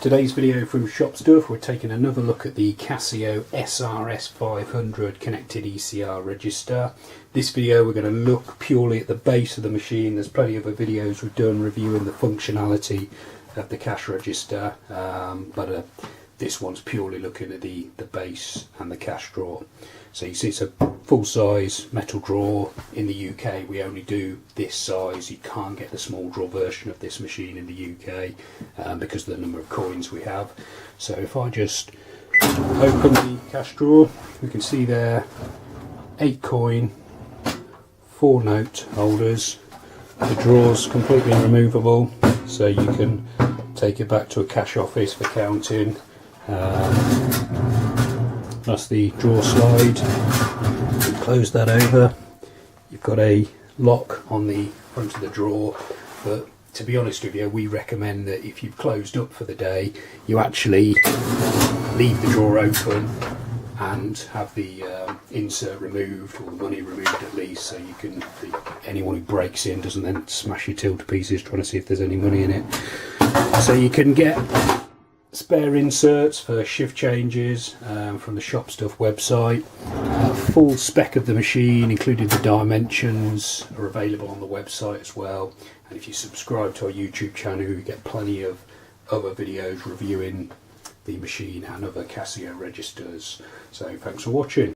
Today's video from Shop Stuff, we're taking another look at the Casio SRS500 connected ECR register. This video we're going to look purely at the base of the machine. There's plenty of other videos we've done reviewing the functionality of the cash register, but this one's purely looking at the base and the cash drawer. So you see it's a full-size metal drawer. In the UK we only do this size. You can't get the small drawer version of this machine in the UK because of the number of coins we have. So if I just open the cash drawer, we can see there 8 coin, 4 note holders. The drawer's completely removable, so you can take it back to a cash office for counting. That's the drawer slide. Close that over. You've got a lock on the front of the drawer, but to be honest with you, we recommend that if you've closed up for the day, you actually leave the drawer open and have the insert removed, or the money removed at least, so you can, anyone who breaks in doesn't then smash your till to pieces trying to see if there's any money in it. So you can get spare inserts for shift changes from the Shop Stuff website. Full spec of the machine, including the dimensions, are available on the website as well. And if you subscribe to our YouTube channel, you get plenty of other videos reviewing the machine and other Casio registers. So thanks for watching.